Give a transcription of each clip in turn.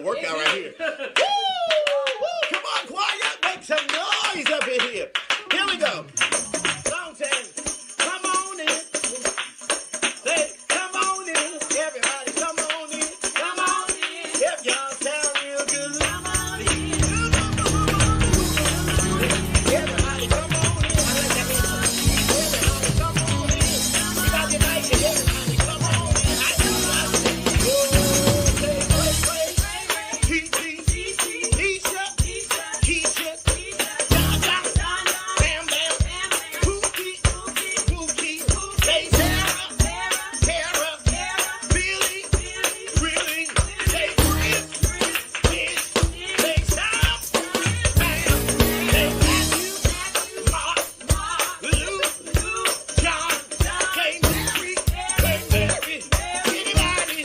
workout right here. Woo! Woo! Come on, quiet. Make some noise up in here. Here we go. Song says, come on in. Say, come on in. Everybody, come on in. Come on in. If y'all sound real good. Come on in. Everybody, come on in. I like that. Everybody, come on in. You got your mic and everybody, come on in. I do. Oh, say, pray. Keisha, John, Bam, Pookie, say Sarah, Billy, say Chris, say Sam, Pam, say Matthew, Mark, Luke, John, say Mary, anybody,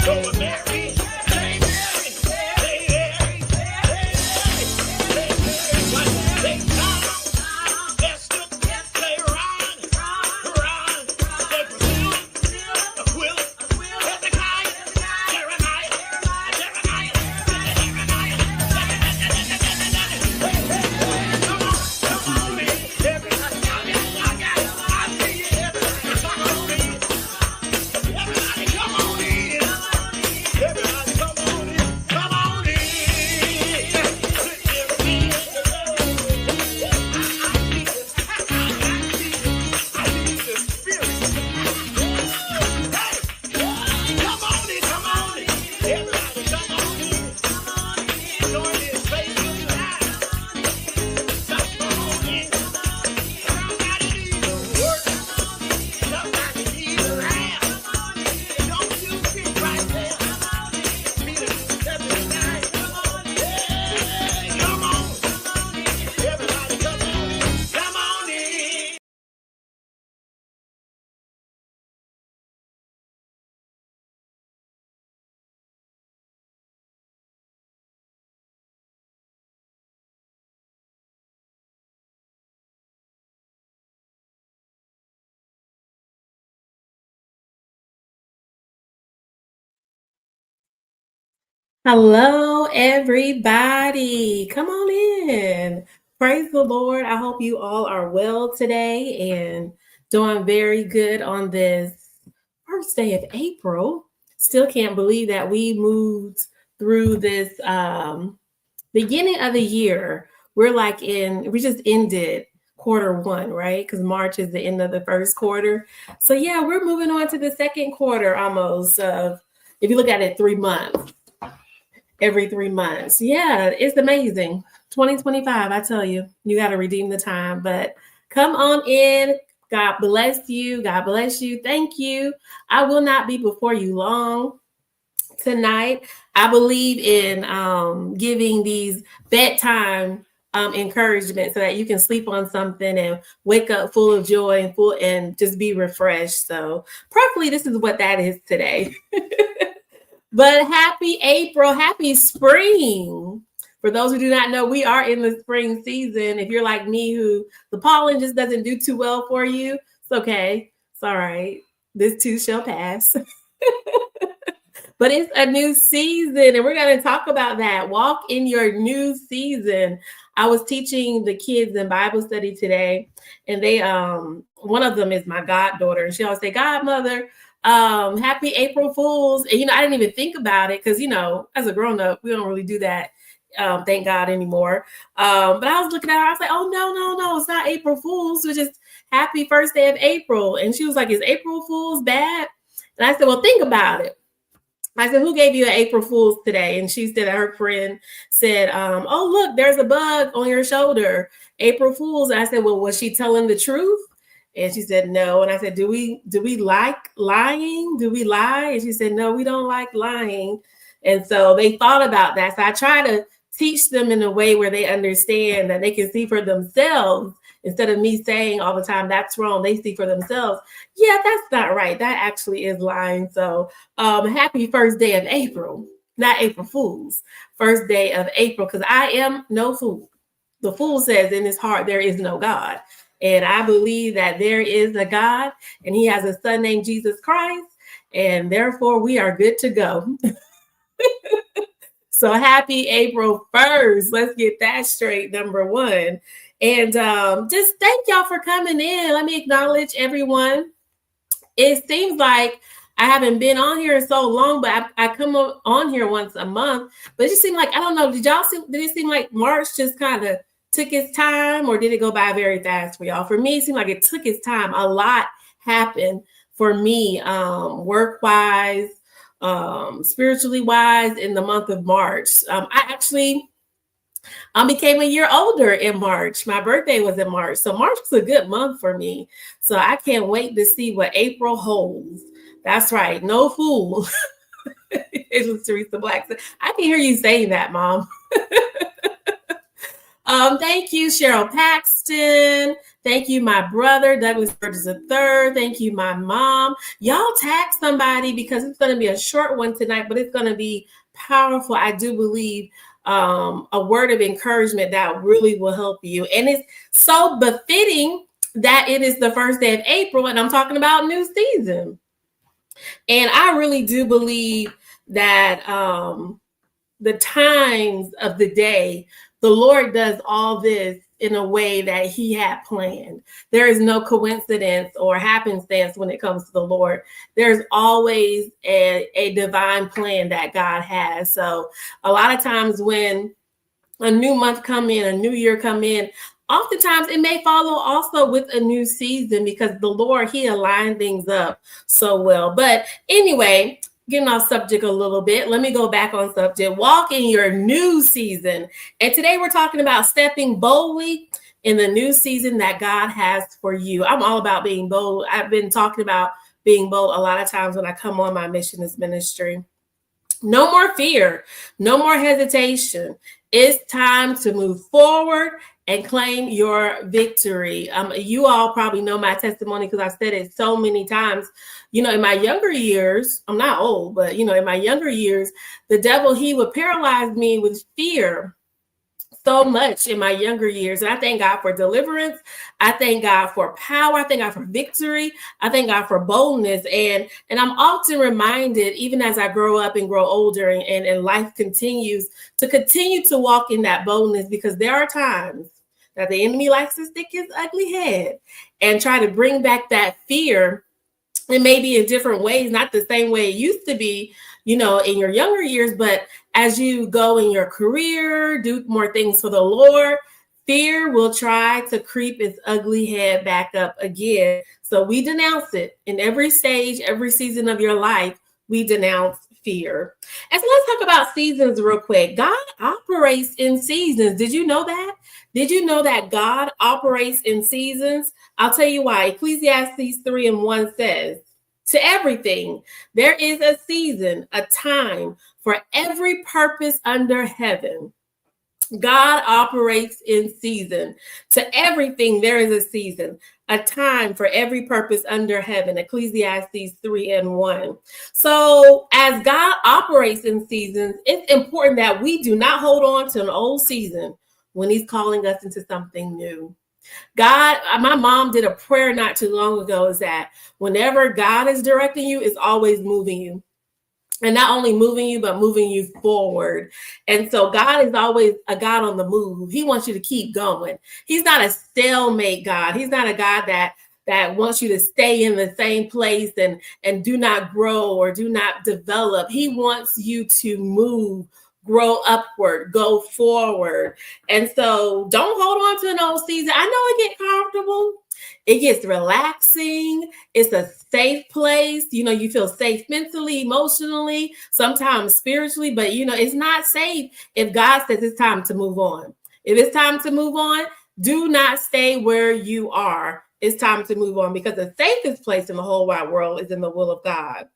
go with Mary, say Mary, say Mary, say Tom, Esther, say Ron, say Priscilla, Aquila, Hezekiah, Jeremiah. Come on in, everybody. I see you, everybody. Come on in. Everybody, come on in. Everybody, come on in. Come on in. I need the spirit. Hey, come on in. Everybody, come on in. Join this Facebook Live. Come on in. Somebody needs a word. Somebody needs a laugh. Don't you sit right there. Peter, step aside. Hey, come on. Everybody, come on in. Come on in. Hello, everybody. Come on in. Praise the Lord. I hope you all are well today and doing very good on this first day of April. Still can't believe that we moved through this beginning of the year. We just ended quarter one, right? Because March is the end of the first quarter. So, yeah, we're moving on to the second quarter almost of, if you look at it, 3 months. Every 3 months. Yeah, it's amazing. 2025, I tell you, you got to redeem the time. But come on in. God bless you. God bless you. Thank you. I will not be before you long tonight. I believe in giving these bedtime encouragement so that you can sleep on something and wake up full of joy and just be refreshed. So probably this is what that is today. But happy April, happy spring. For those who do not know, we are in the spring season. If you're like me, who the pollen just doesn't do too well for you, it's okay. It's all right. This too shall pass. But it's a new season, and we're going to talk about that. Walk in your new season. I was teaching the kids in Bible study today, and they one of them is my goddaughter, and she always say, "Godmother, happy April Fools." And I didn't even think about it because as a grown-up, we don't really do that. Thank God anymore. But I was looking at her, I was like, "Oh no, it's not April Fools. It's just happy first day of April." And she was like, "Is April Fools bad?" And I said, "Well, think about it." I said, "Who gave you an April Fool's today?" And she said that her friend said, "Oh, look, there's a bug on your shoulder. April Fool's." And I said, "Well, was she telling the truth?" And she said, "No." And I said, do we like lying? Do we lie? And she said, "No, we don't like lying." And so they thought about that. So I try to teach them in a way where they understand that they can see for themselves. Instead of me saying all the time, "That's wrong," they see for themselves, "Yeah, that's not right. That actually is lying." So happy first day of April, not April Fool's, first day of April, because I am no fool. The fool says in his heart, there is no God. And I believe that there is a God, and he has a son named Jesus Christ, and therefore we are good to go. So happy April 1st. Let's get that straight, number one. And just thank y'all for coming in. Let me acknowledge everyone. It seems like I haven't been on here in so long, but I come on here once a month. But it just seemed like, I don't know, did it seem like March just kind of took its time, or did it go by very fast for y'all? For me, it seemed like it took its time. A lot happened for me, work-wise, spiritually wise, in the month of March. I actually became a year older in March. My birthday was in March. So March was a good month for me. So I can't wait to see what April holds. That's right. No fool. It was Teresa Black. I can hear you saying that, Mom. Thank you, Cheryl Paxton. Thank you, my brother, Douglas Burgess III. Thank you, my mom. Y'all tag somebody, because it's going to be a short one tonight, but it's going to be powerful. I do believe a word of encouragement that really will help you. And it's so befitting that it is the first day of April, and I'm talking about new season. And I really do believe that the times of the day, the Lord does all this in a way that he had planned. There is no coincidence or happenstance when it comes to the Lord. There's always a divine plan that God has. So a lot of times when a new month come in, a new year come in, oftentimes it may follow also with a new season, because the Lord, he aligned things up so well. But anyway, getting off subject a little bit, let me go back on subject. Walk in your new season. And today we're talking about stepping boldly in the new season that God has for you. I'm all about being bold. I've been talking about being bold a lot of times when I come on my missions ministry. No more fear, no more hesitation. It's time to move forward and claim your victory. You all probably know my testimony, because I've said it so many times. You know, in my younger years, I'm not old, but, you know, in my younger years, the devil, he would paralyze me with fear so much in my younger years. And I thank God for deliverance. I thank God for power. I thank God for victory. I thank God for boldness. And I'm often reminded, even as I grow up and grow older, and life continues, to walk in that boldness, because there are times that the enemy likes to stick his ugly head and try to bring back that fear. It may be in different ways, not the same way it used to be, you know, in your younger years, but as you go in your career, do more things for the Lord, fear will try to creep its ugly head back up again. So we denounce it in every stage, every season of your life. We denounce fear. And so let's talk about seasons real quick. God operates in seasons. Did you know that? Did you know that God operates in seasons? I'll tell you why. Ecclesiastes 3:1 says, to everything, there is a season, a time for every purpose under heaven. God operates in season. To everything, there is a season, a time for every purpose under heaven. Ecclesiastes 3:1. So as God operates in seasons, it's important that we do not hold on to an old season when he's calling us into something new. God, my mom did a prayer not too long ago, is that whenever God is directing you, it's always moving you. And not only moving you, but moving you forward. And so God is always a God on the move. He wants you to keep going. He's not a stalemate God. He's not a God that wants you to stay in the same place and do not grow or do not develop. He wants you to move, grow upward, go forward. And so don't hold on to an old season. I know it gets comfortable. It gets relaxing. It's a safe place. You know, you feel safe mentally, emotionally, sometimes spiritually, but you know, it's not safe if God says it's time to move on. If it's time to move on, do not stay where you are. It's time to move on, because the safest place in the whole wide world is in the will of God.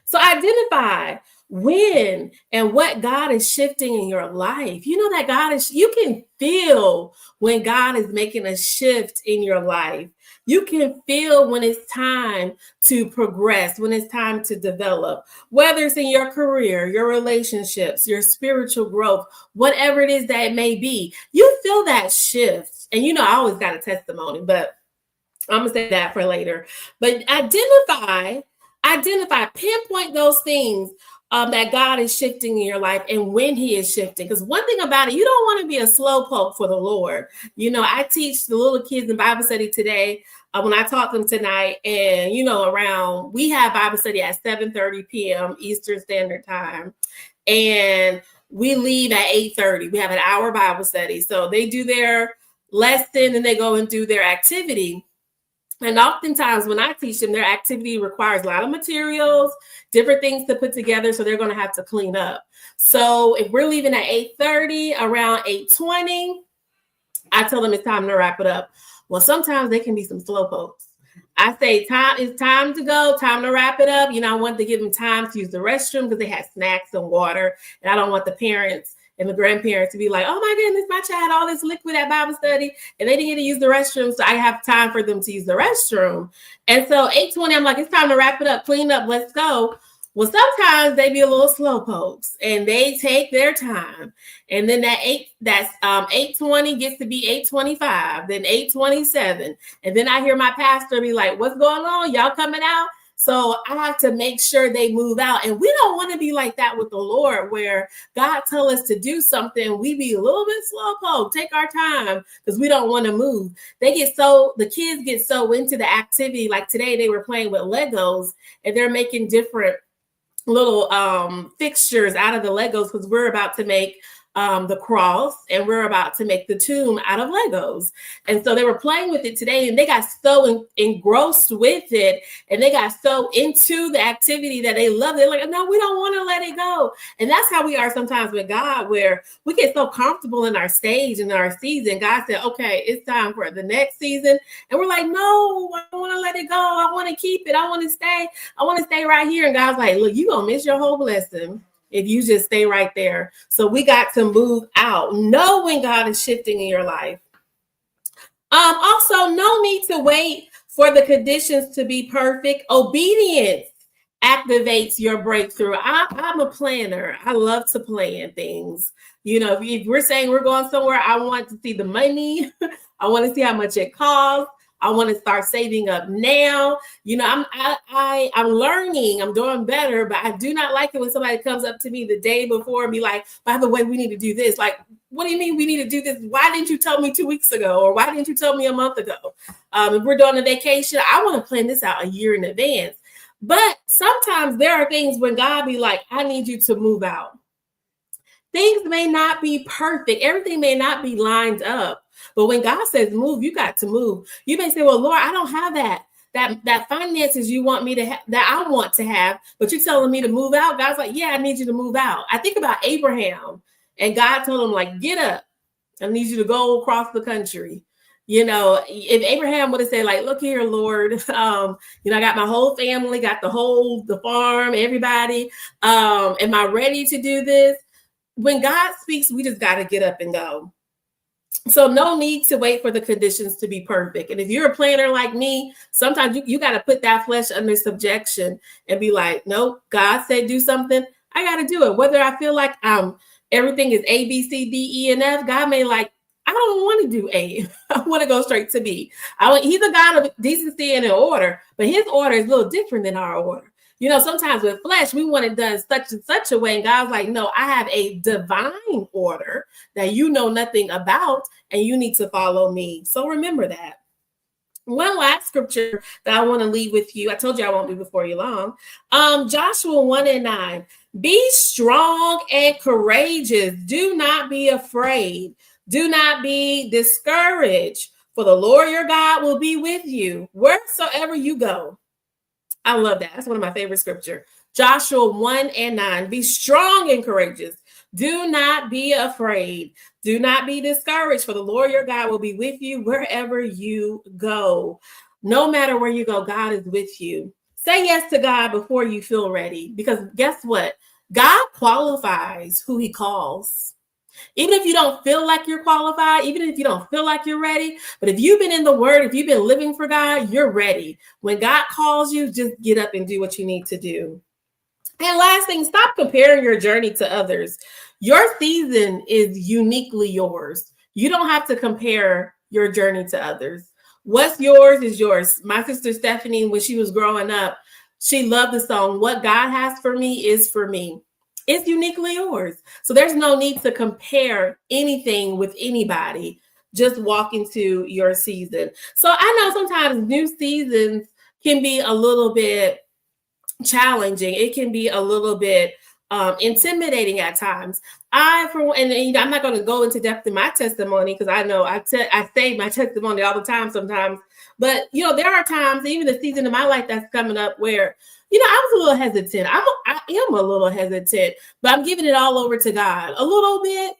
So identify when and what God is shifting in your life. You know that you can feel when God is making a shift in your life. You can feel when it's time to progress, when it's time to develop, whether it's in your career, your relationships, your spiritual growth, whatever it is that it may be. You feel that shift. And you know, I always got a testimony, but I'm going to say that for later. But identify, pinpoint those things that God is shifting in your life and when He is shifting. Because one thing about it, you don't want to be a slowpoke for the Lord. You know, I teach the little kids in Bible study today. When I taught them tonight, and we have Bible study at 7:30 p.m. Eastern Standard Time, and we leave at 8:30. We have an hour Bible study, so they do their lesson and they go and do their activity. And oftentimes when I teach them, their activity requires a lot of materials, different things to put together. So they're going to have to clean up. So if we're leaving at 8:30, around 8:20, I tell them it's time to wrap it up. Well, sometimes they can be some slow pokes. I say, it's time to go, time to wrap it up. I want to give them time to use the restroom because they have snacks and water. And I don't want the parents and the grandparents to be like, oh my goodness, my child had all this liquid at Bible study and they didn't get to use the restroom. So I have time for them to use the restroom. And so 8:20, I'm like, it's time to wrap it up, clean up, let's go. Well, sometimes they be a little slow pokes and they take their time. And then that 8:20 gets to be 8:25, then 8:27. And then I hear my pastor be like, what's going on? Y'all coming out? So I have to make sure they move out. And we don't want to be like that with the Lord, where God tell us to do something, we be a little bit slow poke, take our time because we don't want to move. The kids get so into the activity. Like today they were playing with Legos and they're making different little fixtures out of the Legos because we're about to make the cross and we're about to make the tomb out of Legos. And so they were playing with it today and they got so engrossed with it and they got so into the activity that they loved it. They're like, no, we don't want to let it go. And that's how we are sometimes with God, where we get so comfortable in our stage and our season. God said, okay, it's time for the next season. And we're like, no, I don't want to let it go. I want to keep it. I want to stay right here. And God's like, look, you're going to miss your whole blessing if you just stay right there. So we got to move out. Know when God is shifting in your life. Also, no need to wait for the conditions to be perfect. Obedience activates your breakthrough. I'm a planner. I love to plan things. If we're saying we're going somewhere, I want to see the money. I want to see how much it costs. I want to start saving up now. I'm learning, I'm doing better, but I do not like it when somebody comes up to me the day before and be like, by the way, we need to do this. Like, what do you mean we need to do this? Why didn't you tell me 2 weeks ago? Or why didn't you tell me a month ago? If we're doing a vacation, I want to plan this out a year in advance. But sometimes there are things when God be like, I need you to move out. Things may not be perfect. Everything may not be lined up. But when God says move, you got to move. You may say, well, Lord, I don't have that finances you want me to have, that I want to have, but you're telling me to move out. God's like, yeah, I need you to move out. I think about Abraham and God told him, like, get up. I need you to go across the country. If Abraham would have said, like, look here, Lord, I got my whole family, got the farm, everybody. Am I ready to do this? When God speaks, we just got to get up and go. So no need to wait for the conditions to be perfect. And if you're a planner like me, sometimes you got to put that flesh under subjection and be like, nope, God said do something. I got to do it. Whether I feel like everything is A, B, C, D, E, and F, God may like, I don't want to do A. I want to go straight to B. He's a God of decency and order, but his order is a little different than our order. Sometimes with flesh, we want it done such and such a way. And God's like, no, I have a divine order that you know nothing about, and you need to follow me. So remember that. One last scripture that I want to leave with you. I told you I won't be before you long. Joshua 1:9. Be strong and courageous. Do not be afraid. Do not be discouraged, for the Lord your God will be with you wheresoever you go. I love that. That's one of my favorite scripture. Joshua 1:9. Be strong and courageous. Do not be afraid. Do not be discouraged, for the Lord your God will be with you wherever you go. No matter where you go, God is with you. Say yes to God before you feel ready, because guess what? God qualifies who he calls. Even if you don't feel like you're qualified, even if you don't feel like you're ready, but if you've been in the word, if you've been living for God, you're ready. When God calls you, just get up and do what you need to do. And last thing, stop comparing your journey to others. Your season is uniquely yours. You don't have to compare your journey to others. What's yours is yours. My sister Stephanie, when she was growing up, She loved the song, What God Has for Me is for Me. It's uniquely yours. So there's no need to compare anything with anybody. Just walk into your season. So I know sometimes new seasons can be a little bit challenging. It can be a little bit intimidating at times. And I'm not going to go into depth in my testimony because I know I say my testimony all the time sometimes. But there are times, even the season of my life that's coming up, where I was a little hesitant. I am a little hesitant, but I'm giving it all over to God. A little bit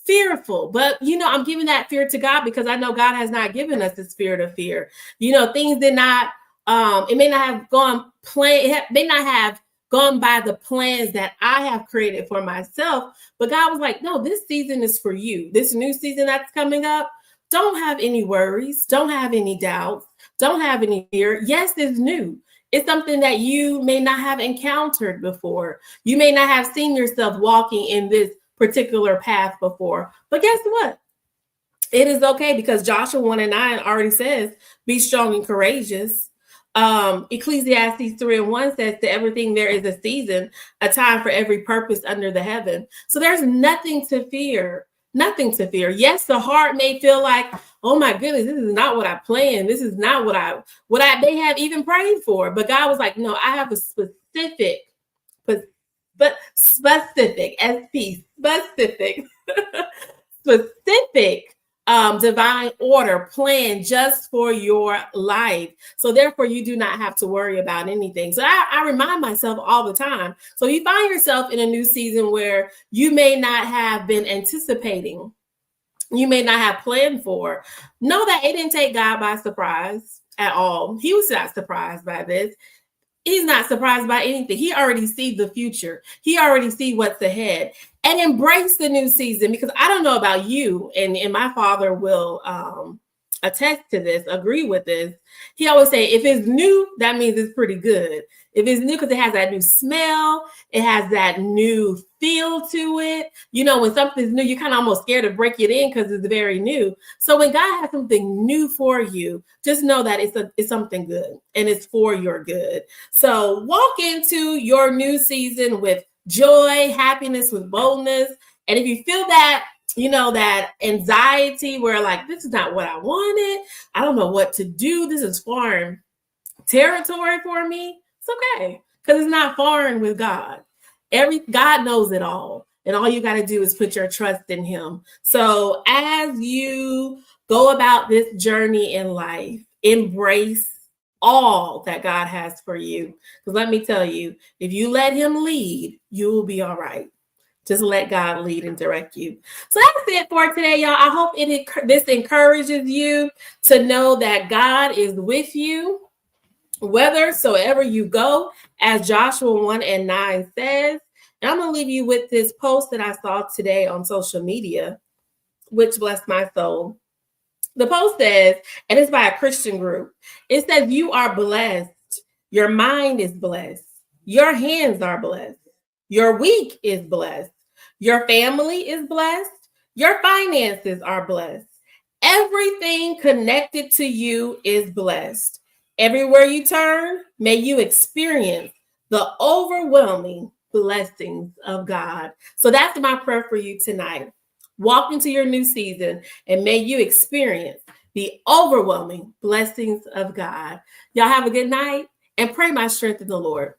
fearful, but I'm giving that fear to God because I know God has not given us the spirit of fear. Things did not. It may not have gone by the plans that I have created for myself, but God was like, no, this season is for you. This new season that's coming up, don't have any worries, don't have any doubts, don't have any fear. Yes, it's new. It's something that you may not have encountered before. You may not have seen yourself walking in this particular path before, but guess what? It is okay because Joshua 1:9 already says, be strong and courageous. Ecclesiastes 3:1 says, to everything there is a season, a time for every purpose under the heaven. So there's nothing to fear. Nothing to fear. Yes, the heart may feel like, oh my goodness, this is not what I planned. This is not what I may have even prayed for. But God was like, no, I have a specific divine order plan just for your life. So therefore, you do not have to worry about anything. So I remind myself all the time. So you find yourself in a new season where you may not have been anticipating, you may not have planned for. Know that it didn't take God by surprise at all. He was not surprised by this. He's not surprised by anything. He already sees the future. He already sees what's ahead. And embrace the new season, because I don't know about you, and my father will attest to this, agree with this. He always say, if it's new, that means it's pretty good. If it's new, because it has that new smell, it has that new feel to it. When something's new, you're kind of almost scared to break it in because it's very new. So when God has something new for you, just know that it's something good and it's for your good. So walk into your new season with joy, happiness, with boldness. And if you feel that, that anxiety where like, this is not what I wanted, I don't know what to do, this is foreign territory for me, it's okay, because it's not foreign with God. God knows it all, and all you got to do is put your trust in him. So as you go about this journey in life, embrace all that God has for you. Because let me tell you, if you let him lead, you will be all right. Just let God lead and direct you. So that's it for today, y'all. I hope this encourages you to know that God is with you, whithersoever you go, as Joshua 1:9 says. And I'm going to leave you with this post that I saw today on social media, which blessed my soul. The post says, and it's by a Christian group, it says, you are blessed. Your mind is blessed. Your hands are blessed. Your week is blessed. Your family is blessed. Your finances are blessed. Everything connected to you is blessed. Everywhere you turn, may you experience the overwhelming blessings of God. So that's my prayer for you tonight. Walk into your new season and may you experience the overwhelming blessings of God. Y'all have a good night and pray my strength in the Lord.